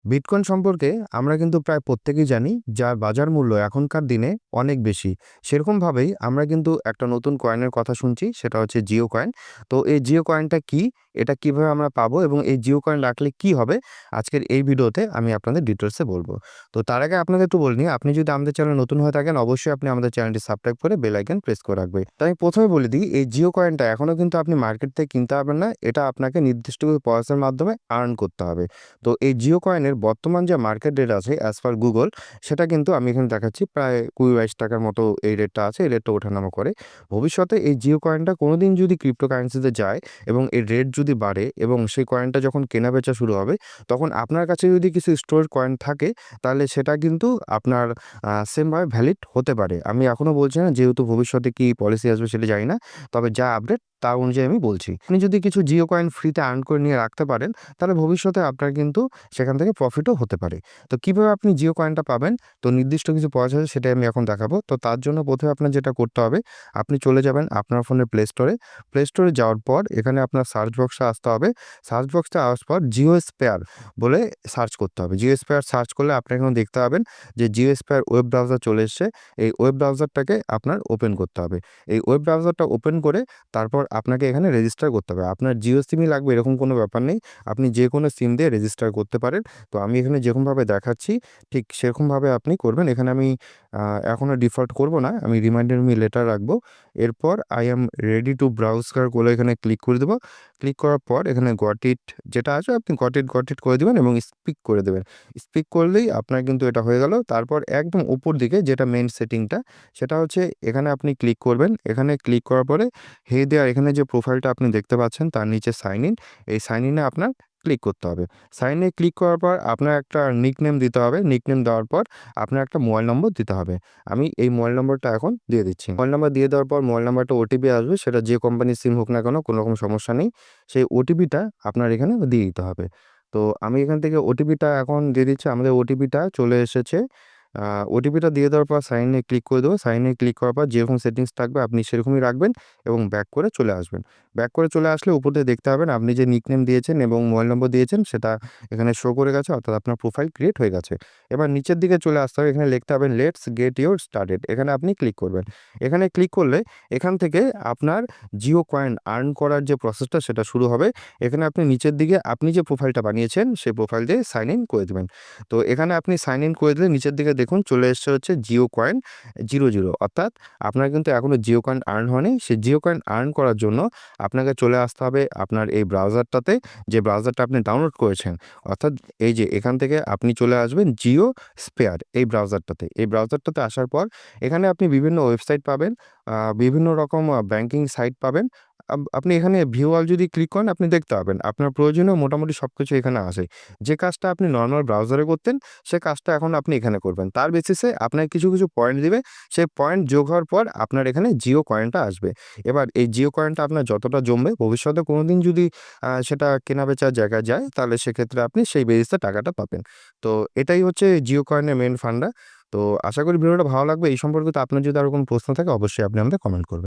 Bitcoin সম্পর্কে আমরা কিন্তু প্রায় প্রত্যেকেই জানি, যার বাজার মূল্য এখনকার দিনে অনেক বেশি। সেরকমভাবেই আমরা কিন্তু একটা নতুন কয়েনের কথা শুনছি, সেটা হচ্ছে জিও কয়েন। তো এই জিও কয়েনটা কি? এটা কিভাবে আমরা পাবো এবং এই জিও কয়েন রাখলে কি হবে? আজকের এই ভিডিওতে আমি আপনাদের ডিটেইলসে বলবো। তো তার আগে আপনাদের একটু বলে নিই, আপনি যদি আমাদের চ্যানেলে নতুন হয়ে থাকেন, অবশ্যই আপনি আমাদের চ্যানেলটি সাবস্ক্রাইব করে বেল আইকন প্রেস করে রাখবেন। তো আমি ১ম এ বলে দিই, এই জিও কয়েনটা এখনো কিন্তু আপনি মার্কেট থেকে কিনতে পারবেন না। এটা আপনাকে নির্দিষ্ট কিছু প্রসেসের মাধ্যমে আর্ন করতে হবে। তো এই জিও কয়েনের বর্তমান যে মার্কেট রেট আছে অ্যাজ পার গুগল, সেটা কিন্তু আমি এখানে দেখাচ্ছি প্রায় ২০-২২ টাকার মতো এই রেটটা আছে। এই রেটটা ওঠানামা করে। ভবিষ্যতে এই জিও কয়েনটা কোনোদিন যদি ক্রিপ্টোকারেন্সিতে যায় এবং এর রেট যদি বাড়ে এবং সেই কয়েনটা যখন কেনাবেচা শুরু হবে, তখন আপনার কাছে যদি কিছু স্টোরেজ কয়েন থাকে, তাহলে সেটা কিন্তু আপনার সেমভাবে ভ্যালিড হতে পারে। আমি এখনো বলছি না, যেহেতু ভবিষ্যতে কি পলিসি আসবে সেটা জানি না। তবে যা আপডেট তার অনুযায়ী আমি বলছি। আপনি যদি কিছু জিও কয়েন ফ্রিতে আর্ন করে নিয়ে রাখতে পারেন, তাহলে ভবিষ্যতে আপনার কিন্তু সেখান থেকে প্রফিটও হতে পারে। তো কিভাবে আপনি জিও কয়েনটা পাবেন? তো নির্দিষ্ট কিছু প্রসেস আছে, সেটাই আমি এখন দেখাবো। তো তার জন্য ১ম এ আপনার যেটা করতে হবে, আপনি চলে যাবেন আপনার ফোনের প্লে স্টোরে। প্লে স্টোরে যাওয়ার পর এখানে আপনার সার্চ বক্সে আসতে হবে। সার্চ বক্সে আসার পর জিও স্পেয়ার বলে সার্চ করতে হবে। জিও স্পেয়ার সার্চ করলে আপনি এখানে দেখতে পাবেন যে জিও স্পেয়ার ওয়েব ব্রাউজার চলে এসছে। এই ওয়েব ব্রাউজারটাকে আপনার ওপেন করতে হবে। এই ওয়েব ব্রাউজারটা ওপেন করে তারপর আপনাকে এখানে রেজিস্টার করতে হবে। আপনার জিও সিমই লাগবে এরকম কোনো ব্যাপার নেই। আপনি যেকোনো সিম দিয়ে রেজিস্টার করতে পারেন। তো আমি এখানে যেরকমভাবে দেখাচ্ছি ঠিক সেরকমভাবে আপনি করবেন। এখানে আমি আ এখন আর ডিফল্ট করব না। আমি রিমাইন্ডার মি লেটার রাখবো। এরপর I am ready to browser বলে এখানে ক্লিক করে দেব। ক্লিক করার পর এখানে গট ইট যেটা আছে আপনি গট ইট করে দিবেন এবং স্পিক করে দেবেন। স্পিক করলেই আপনার কিন্তু এটা হয়ে গেল। তারপর একদম উপর দিকে যেটা মেইন সেটিংটা, সেটা হচ্ছে এখানে আপনি ক্লিক করবেন। এখানে ক্লিক করার পরে দেয়ার এখানে যে প্রোফাইলটা আপনি দেখতে পাচ্ছেন তার নিচে সাইন ইন, এই সাইন ইনে আপনার ক্লিক করতে হবে। সাইন ইনে ক্লিক করার পর আপনার একটা নিকনেম দিতে হবে। নিকনেম দেওয়ার পর আপনার একটা মোবাইল নম্বর দিতে হবে। আমি এই মোবাইল নম্বরটা এখন দিয়ে দিচ্ছি। মোবাইল নম্বর দিয়ে দেওয়ার পর মোবাইল নাম্বারটা ওটিপি আসবে, সেটা যে কোম্পানির সিম হোক না কেন, কোনো রকম সমস্যা নেই। সেই ওটিপিটা আপনার এখানে দিয়ে দিতে হবে। তো আমি এখান থেকে ওটিপিটা এখন দিয়ে দিচ্ছি। আমাদের ওটিপিটা চলে এসেছে। আ ওটিপিটা দিয়ে দেওয়ার পর সাইন ইনে ক্লিক করে দেবো। সাইন ইনে ক্লিক করার পর যেরকম সেটিংস থাকবে আপনি সেরকমই রাখবেন এবং ব্যাক করে চলে আসবেন। ব্যাক করে চলে আসলে উপর দিয়ে দেখতে পাবেন আপনি যে নিকনেম দিয়েছেন এবং মোবাইল নম্বর দিয়েছেন সেটা এখানে শো করে গেছে, অর্থাৎ আপনার প্রোফাইল ক্রিয়েট হয়ে গেছে। এবার নিচের দিকে চলে আসতে হবে, এখানে লিখতে হবে লেটস গেট ইউর স্টার্টেড। এখানে আপনি ক্লিক করবেন। এখানে ক্লিক করলে এখান থেকে আপনার জিও কয়েন আর্ন করার যে প্রসেসটা সেটা শুরু হবে। এখানে আপনি নিচের দিকে আপনি যে প্রোফাইলটা বানিয়েছেন সেই প্রোফাইল দিয়ে সাইন ইন করে দিবেন। তো এখানে আপনি সাইন ইন করে দিলে নিচের দিকে দেখুন চলে এসছে হচ্ছে জিও কয়েন ০০, অর্থাৎ আপনার কিন্তু এখনো জিও কয়েন আর্ন হয়নি। সেই জিও কয়েন আর্ন করার জন্য আপনাকে চলে আসতে হবে আপনার এই ব্রাউজারটাতে, যে ব্রাউজারটা আপনি ডাউনলোড করেছেন। অর্থাৎ এই যে এখান থেকে আপনি চলে আসবেন জিও স্পেয়ার এই ব্রাউজারটাতে। এই ব্রাউজারটাতে আসার পর এখানে আপনি বিভিন্ন ওয়েবসাইট পাবেন, বিভিন্ন রকম ব্যাংকিং সাইট পাবেন। আপনি এখানে ভিউ অল যদি ক্লিক করেন আপনি দেখতে পাবেন আপনার প্রয়োজনীয় মোটামুটি সবকিছু এখানে আছে। যে কাজটা আপনি নরমাল ব্রাউজারে করতেন, সে কাজটা এখন আপনি এখানে করবেন। তার বেসিসে আপনাকে কিছু পয়েন্ট দিবে। সেই পয়েন্ট যোগ হওয়ার পর আপনার এখানে জিও কয়েনটা আসবে। এবার এই জিও কয়েনটা আপনার যতটা জমবে, ভবিষ্যতে কোনোদিন যদি সেটা কেনাবেচার জায়গায় যায়, তাহলে সেক্ষেত্রে আপনি সেই বেসিসে টাকাটা পাবেন। তো এটাই হচ্ছে জিও কয়েনের মেইন ফান্ডা। তো আশা করি ভিডিওটা ভালো লাগবে। এই সম্পর্কিত আপনার যদি আরো কোনো প্রশ্ন থাকে, অবশ্যই আপনি আমাদের কমেন্ট করবেন।